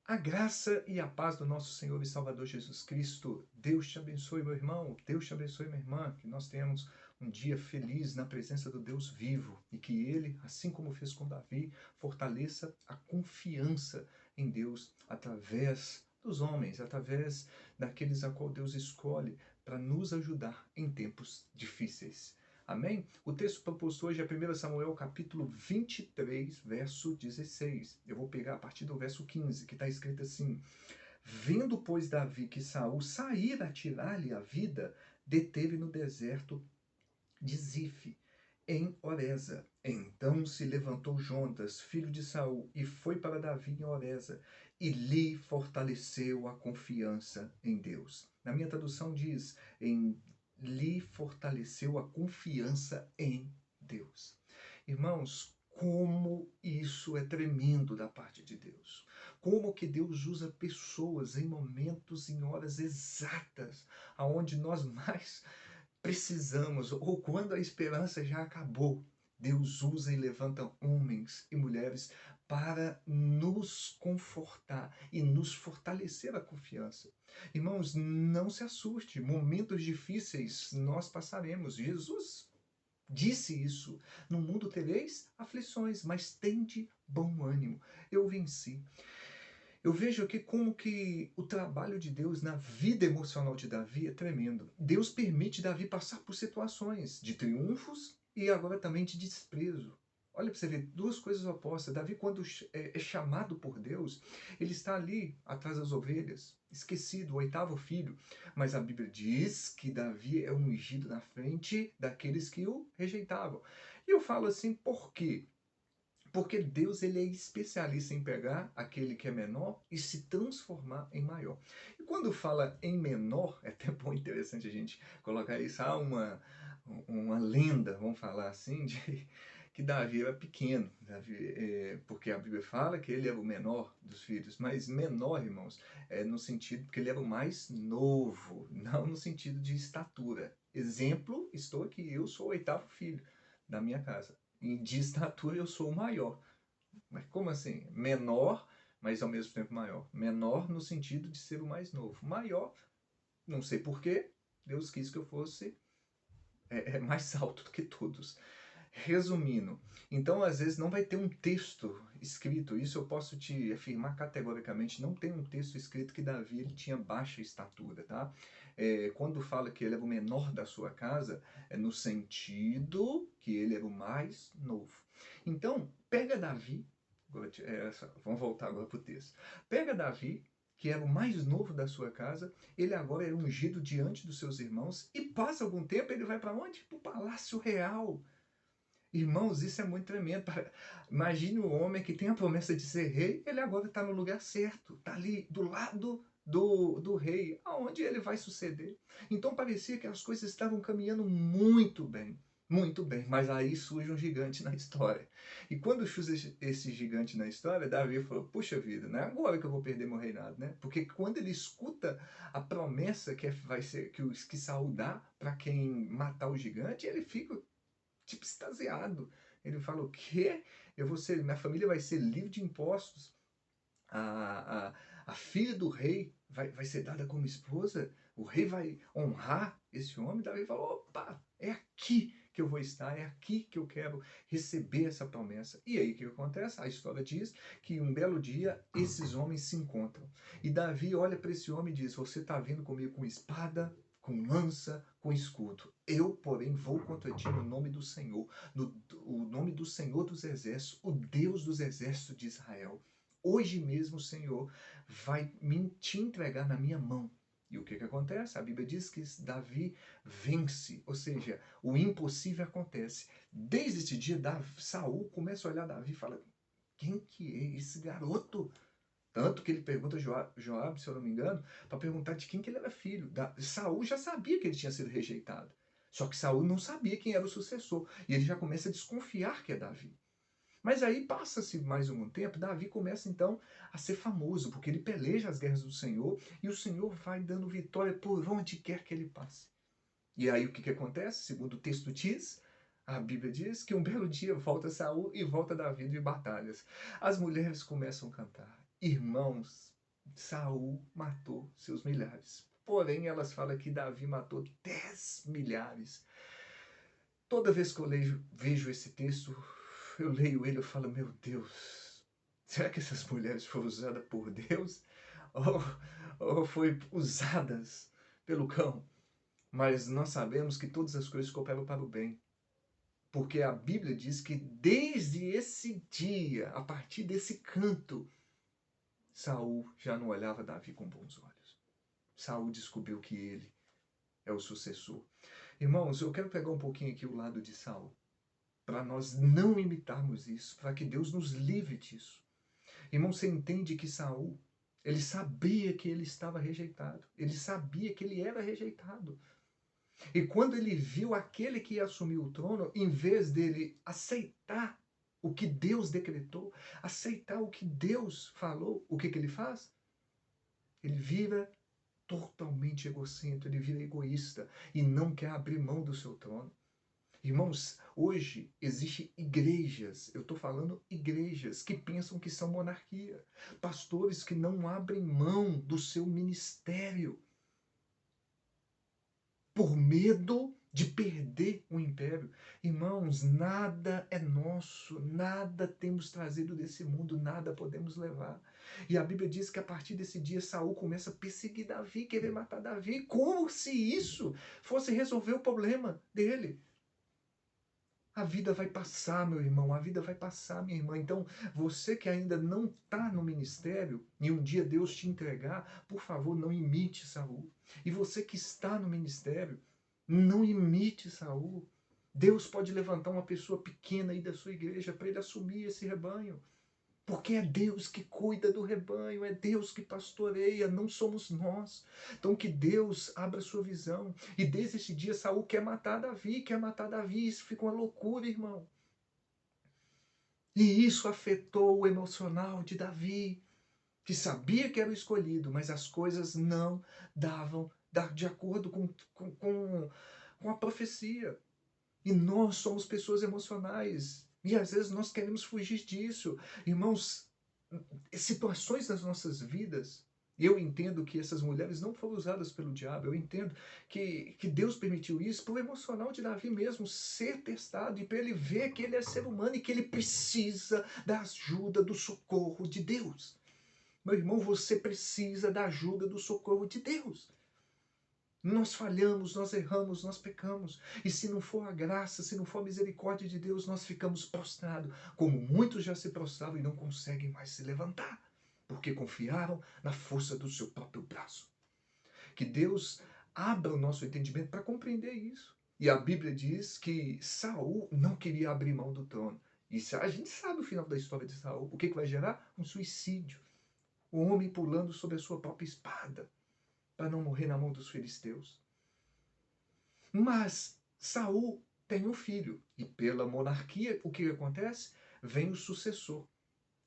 A graça e a paz do nosso Senhor e Salvador Jesus Cristo. Deus te abençoe, meu irmão. Deus te abençoe, minha irmã. Que nós tenhamos um dia feliz na presença do Deus vivo e que Ele, assim como fez com Davi, fortaleça a confiança em Deus através dos homens, através daqueles a qual Deus escolhe para nos ajudar em tempos difíceis. Amém? O texto proposto hoje é 1 Samuel capítulo 23, verso 16. Eu vou pegar a partir do verso 15, que está escrito assim: Vendo, pois, Davi que Saul saíra a tirar-lhe a vida, deteve no deserto de Zife, em Oreza. Então se levantou Jontas, filho de Saul, e foi para Davi em Oreza, e lhe fortaleceu a confiança em Deus. Na minha tradução diz, lhe fortaleceu a confiança em Deus. Irmãos, como isso é tremendo da parte de Deus. Como que Deus usa pessoas em momentos, em horas exatas, aonde nós mais precisamos, ou quando a esperança já acabou. Deus usa e levanta homens e mulheres para nos confortar e nos fortalecer a confiança. Irmãos, não se assuste, momentos difíceis nós passaremos. Jesus disse isso: no mundo tereis aflições, mas tende bom ânimo. Eu venci. Eu vejo aqui como que o trabalho de Deus na vida emocional de Davi é tremendo. Deus permite Davi passar por situações de triunfos e agora também de desprezo. Olha para você ver, duas coisas opostas. Davi, quando é chamado por Deus, ele está ali atrás das ovelhas, esquecido, o oitavo filho. Mas a Bíblia diz que Davi é ungido na frente daqueles que o rejeitavam. E eu falo assim, por quê? Porque Deus ele é especialista em pegar aquele que é menor e se transformar em maior. E quando fala em menor, é até bom interessante a gente colocar isso. Há uma lenda, vamos falar assim, de que Davi era pequeno. Porque a Bíblia fala que ele era o menor dos filhos. Mas menor, irmãos, é no sentido que ele era o mais novo, não no sentido de estatura. Exemplo, estou aqui, eu sou o oitavo filho da minha casa. E de estatura eu sou o maior. Mas como assim? Menor, mas ao mesmo tempo maior. Menor no sentido de ser o mais novo. Maior, não sei porquê, Deus quis que eu fosse mais alto do que todos. Resumindo, então às vezes não vai ter um texto escrito, isso eu posso te afirmar categoricamente, não tem um texto escrito que Davi ele tinha baixa estatura, tá? Quando fala que ele era o menor da sua casa, é no sentido que ele era o mais novo. Então, pega Davi, vamos voltar agora para o texto, pega Davi, que era o mais novo da sua casa, ele agora é ungido diante dos seus irmãos, e passa algum tempo, ele vai para onde? Para o palácio real. Irmãos, isso é muito tremendo. Imagine o homem que tem a promessa de ser rei, ele agora está no lugar certo, está ali do lado do rei, aonde ele vai suceder. Então parecia que as coisas estavam caminhando muito bem, mas aí surge um gigante na história. E quando surge esse gigante na história, Davi falou: puxa vida, não é agora que eu vou perder meu reinado, né? Porque quando ele escuta a promessa vai ser que Saul dá para quem matar o gigante, ele fica tipo extasiado. Ele fala: o quê? Minha família vai ser livre de impostos. A, a, a filha do rei vai ser dada como esposa. O rei vai honrar esse homem. Davi falou: opa, é aqui que eu vou estar, é aqui que eu quero receber essa promessa. E aí o que acontece? A história diz que um belo dia esses homens se encontram. E Davi olha para esse homem e diz: você está vindo comigo com espada, com lança, com escudo. Eu, porém, vou contra ti no nome do Senhor, o nome do Senhor dos Exércitos, o Deus dos Exércitos de Israel. Hoje mesmo o Senhor vai te entregar na minha mão. E o que acontece? A Bíblia diz que Davi vence, ou seja, o impossível acontece. Desde esse dia, Saul começa a olhar Davi e fala: quem que é esse garoto? Tanto que ele pergunta a Joabe, se eu não me engano, para perguntar de quem que ele era filho. Saul já sabia que ele tinha sido rejeitado. Só que Saul não sabia quem era o sucessor. E ele já começa a desconfiar que é Davi. Mas aí passa-se mais um tempo, Davi começa então a ser famoso, porque ele peleja as guerras do Senhor e o Senhor vai dando vitória por onde quer que ele passe. E aí o que acontece? Segundo o texto diz, a Bíblia diz que um belo dia volta Saul e volta Davi de batalhas. As mulheres começam a cantar: irmãos, Saul matou seus milhares. Porém, elas falam que Davi matou 10 milhares. Toda vez que eu vejo esse texto, eu leio ele, eu falo, meu Deus, será que essas mulheres foram usadas por Deus? Ou foi usadas pelo cão? Mas nós sabemos que todas as coisas cooperam para o bem. Porque a Bíblia diz que desde esse dia, a partir desse canto, Saul já não olhava Davi com bons olhos. Saul descobriu que ele é o sucessor. Irmãos, eu quero pegar um pouquinho aqui o lado de Saul, para nós não imitarmos isso, para que Deus nos livre disso. Irmão, você entende que Saul, ele sabia que ele estava rejeitado, ele sabia que ele era rejeitado. E quando ele viu aquele que ia assumir o trono, em vez dele aceitar o que Deus decretou, aceitar o que Deus falou, o que ele faz? Ele vira totalmente egocêntrico, ele vira egoísta e não quer abrir mão do seu trono. Irmãos, hoje existem igrejas, eu estou falando igrejas, que pensam que são monarquia. Pastores que não abrem mão do seu ministério por medo de perder o império. Irmãos, nada é nosso, nada temos trazido desse mundo, nada podemos levar. E a Bíblia diz que a partir desse dia Saul começa a perseguir Davi, querer matar Davi, como se isso fosse resolver o problema dele. A vida vai passar, meu irmão, a vida vai passar, minha irmã. Então, você que ainda não está no ministério e um dia Deus te entregar, por favor, não imite Saul. E você que está no ministério, não imite Saul. Deus pode levantar uma pessoa pequena aí da sua igreja para ele assumir esse rebanho. Porque é Deus que cuida do rebanho, é Deus que pastoreia, não somos nós. Então que Deus abra sua visão. E desde esse dia Saul quer matar Davi, isso fica uma loucura, irmão. E isso afetou o emocional de Davi, que sabia que era o escolhido, mas as coisas não davam de acordo com a profecia. E nós somos pessoas emocionais. E às vezes nós queremos fugir disso. Irmãos, situações das nossas vidas, eu entendo que essas mulheres não foram usadas pelo diabo. Eu entendo que Deus permitiu isso para o emocional de Davi mesmo ser testado e para ele ver que ele é ser humano e que ele precisa da ajuda, do socorro de Deus. Meu irmão, você precisa da ajuda, do socorro de Deus. Nós falhamos, nós erramos, nós pecamos. E se não for a graça, se não for a misericórdia de Deus, nós ficamos prostrados, como muitos já se prostraram e não conseguem mais se levantar, porque confiaram na força do seu próprio braço. Que Deus abra o nosso entendimento para compreender isso. E a Bíblia diz que Saul não queria abrir mão do trono. E a gente sabe o final da história de Saul. O que vai gerar? Um suicídio. O homem pulando sobre a sua própria espada, para não morrer na mão dos filisteus. Mas Saul tem um filho, e pela monarquia, o que acontece? Vem o sucessor,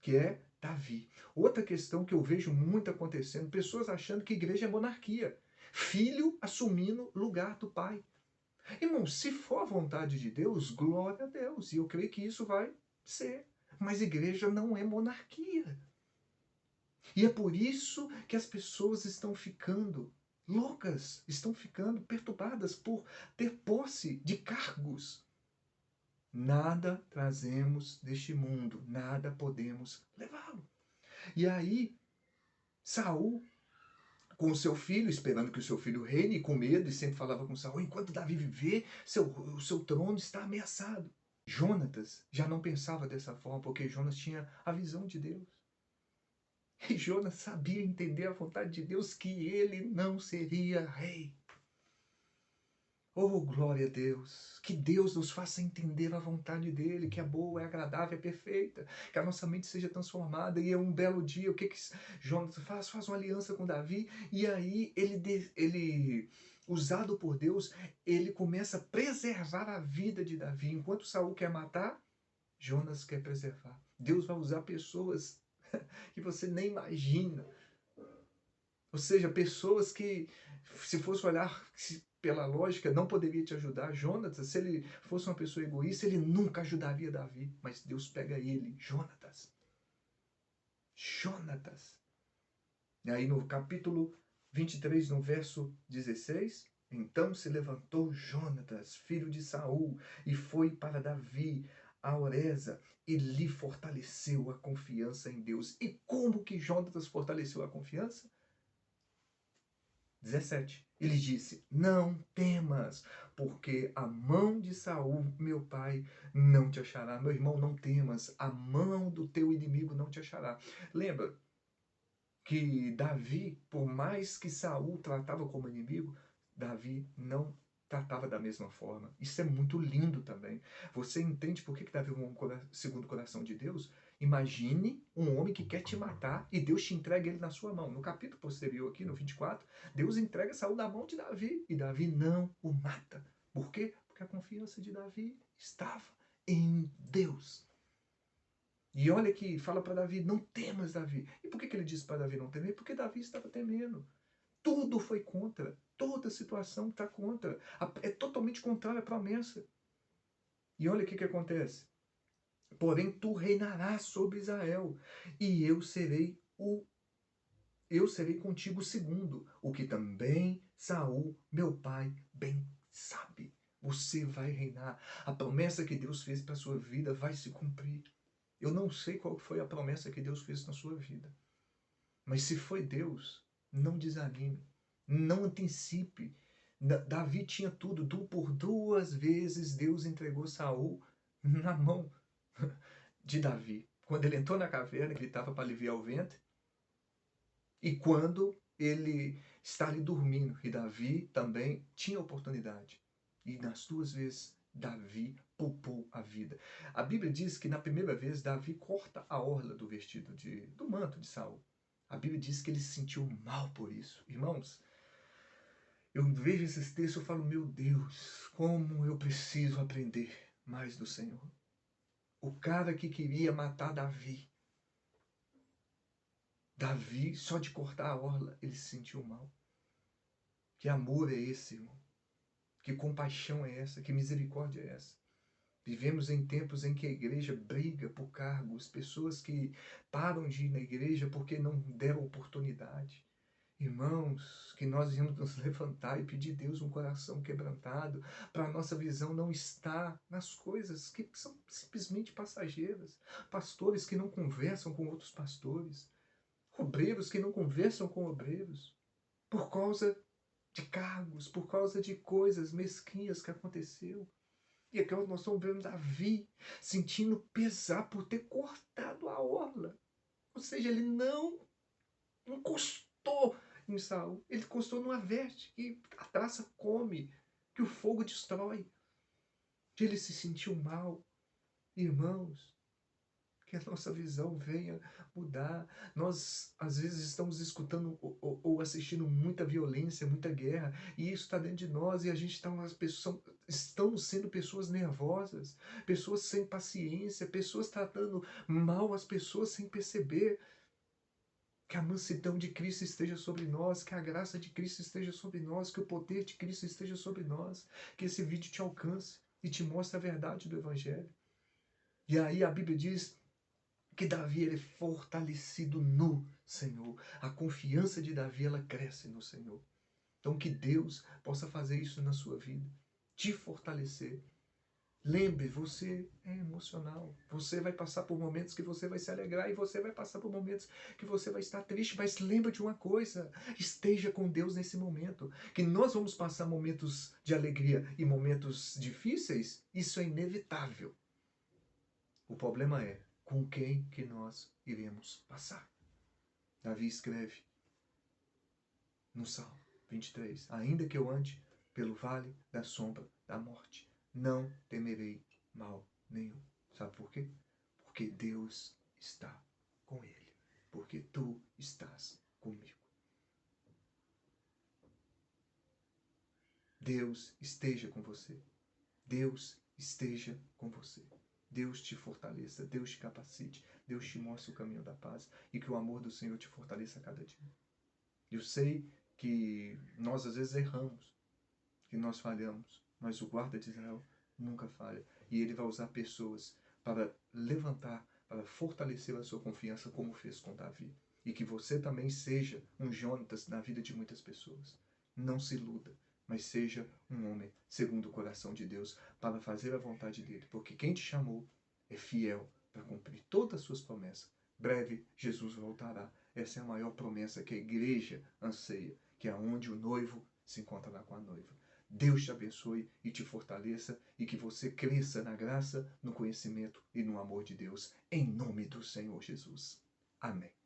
que é Davi. Outra questão que eu vejo muito acontecendo, pessoas achando que igreja é monarquia. Filho assumindo lugar do pai. Irmão, se for a vontade de Deus, glória a Deus. E eu creio que isso vai ser. Mas igreja não é monarquia. E é por isso que as pessoas estão ficando loucas, estão ficando perturbadas por ter posse de cargos. Nada trazemos deste mundo, nada podemos levá-lo. E aí, Saul, com o seu filho, esperando que o seu filho reine, com medo, e sempre falava com Saul, enquanto Davi viver, o seu trono está ameaçado. Jonatas já não pensava dessa forma, porque Jonas tinha a visão de Deus. E Jonas sabia entender a vontade de Deus, que ele não seria rei. Oh, glória a Deus! Que Deus nos faça entender a vontade dele, que é boa, é agradável, é perfeita. Que a nossa mente seja transformada. E é um belo dia, o que Jonas faz? Faz uma aliança com Davi. E aí ele, usado por Deus, ele começa a preservar a vida de Davi. Enquanto Saul quer matar, Jonas quer preservar. Deus vai usar pessoas que você nem imagina. Ou seja, pessoas que, se fosse olhar pela lógica, não poderia te ajudar. Jonatas, se ele fosse uma pessoa egoísta, ele nunca ajudaria Davi. Mas Deus pega ele, Jonatas. E aí no capítulo 23, no verso 16, então se levantou Jonatas, filho de Saul, e foi para Davi, a Oreza, e lhe fortaleceu a confiança em Deus. E como que Jonatas fortaleceu a confiança? 17. Ele disse: não temas, porque a mão de Saul, meu pai, não te achará. Meu irmão, não temas, a mão do teu inimigo não te achará. Lembra que Davi, por mais que Saul tratava como inimigo, Davi não tratava da mesma forma. Isso é muito lindo também. Você entende por que Davi é um homem segundo o coração de Deus? Imagine um homem que quer te matar e Deus te entrega ele na sua mão. No capítulo posterior aqui, no 24, Deus entrega Saul na mão de Davi e Davi não o mata. Por quê? Porque a confiança de Davi estava em Deus. E olha que fala para Davi, não temas, Davi. E por que ele disse para Davi não temer? Porque Davi estava temendo. Tudo foi contra. Toda situação está contra. É totalmente contrária à promessa. E olha o que acontece. Porém, tu reinarás sobre Israel, e eu serei contigo segundo, o que também Saul, meu pai, bem sabe. Você vai reinar. A promessa que Deus fez para a sua vida vai se cumprir. Eu não sei qual foi a promessa que Deus fez na sua vida. Mas se foi Deus, não desanime. Não antecipe. Davi tinha tudo. Por 2 vezes Deus entregou Saul na mão de Davi. Quando ele entrou na caverna, ele estava para aliviar o ventre. E quando ele está ali dormindo. E Davi também tinha oportunidade. E nas 2 vezes Davi poupou a vida. A Bíblia diz que na primeira vez Davi corta a orla do vestido do manto de Saul. A Bíblia diz que ele se sentiu mal por isso. Irmãos, eu vejo esses textos e falo, meu Deus, como eu preciso aprender mais do Senhor. O cara que queria matar Davi, só de cortar a orla, ele se sentiu mal. Que amor é esse, irmão? Que compaixão é essa? Que misericórdia é essa? Vivemos em tempos em que a igreja briga por cargos, pessoas que param de ir na igreja porque não deram oportunidade. Irmãos, que nós iremos nos levantar e pedir a Deus um coração quebrantado, para a nossa visão não estar nas coisas que são simplesmente passageiras. Pastores que não conversam com outros pastores, obreiros que não conversam com obreiros, por causa de cargos, por causa de coisas mesquinhas que aconteceu. E aqui nós estamos vendo Davi sentindo pesar por ter cortado a orla. Ou seja, ele não encostou em Saul. Ele encostou numa veste que a traça come, que o fogo destrói. Que ele se sentiu mal. Irmãos, que a nossa visão venha mudar. Nós, às vezes, estamos escutando ou assistindo muita violência, muita guerra, e isso está dentro de nós, e a gente está estamos sendo pessoas nervosas, pessoas sem paciência, pessoas tratando mal as pessoas sem perceber. Que a mansidão de Cristo esteja sobre nós, que a graça de Cristo esteja sobre nós, que o poder de Cristo esteja sobre nós, que esse vídeo te alcance e te mostre a verdade do Evangelho. E aí a Bíblia diz que Davi ele é fortalecido no Senhor. A confiança de Davi ela cresce no Senhor. Então que Deus possa fazer isso na sua vida, te fortalecer. Lembre, você é emocional. Você vai passar por momentos que você vai se alegrar e você vai passar por momentos que você vai estar triste. Mas lembre de uma coisa, esteja com Deus nesse momento. Que nós vamos passar momentos de alegria e momentos difíceis, isso é inevitável. O problema é com quem que nós iremos passar. Davi escreve no Salmo 23, ainda que eu ande pelo vale da sombra da morte, não temerei mal nenhum. Sabe por quê? Porque Deus está com ele. Porque tu estás comigo. Deus esteja com você. Deus esteja com você. Deus te fortaleça, Deus te capacite, Deus te mostre o caminho da paz e que o amor do Senhor te fortaleça a cada dia. Eu sei que nós às vezes erramos, que nós falhamos, mas o guarda de Israel nunca falha. E ele vai usar pessoas para levantar, para fortalecer a sua confiança, como fez com Davi. e que você também seja um Jonatas na vida de muitas pessoas. Não se iluda, mas seja um homem segundo o coração de Deus para fazer a vontade dele, porque quem te chamou é fiel para cumprir todas as suas promessas. Breve, Jesus voltará. Essa é a maior promessa que a igreja anseia, que é onde o noivo se encontrará com a noiva. Deus te abençoe e te fortaleça e que você cresça na graça, no conhecimento e no amor de Deus, em nome do Senhor Jesus. Amém.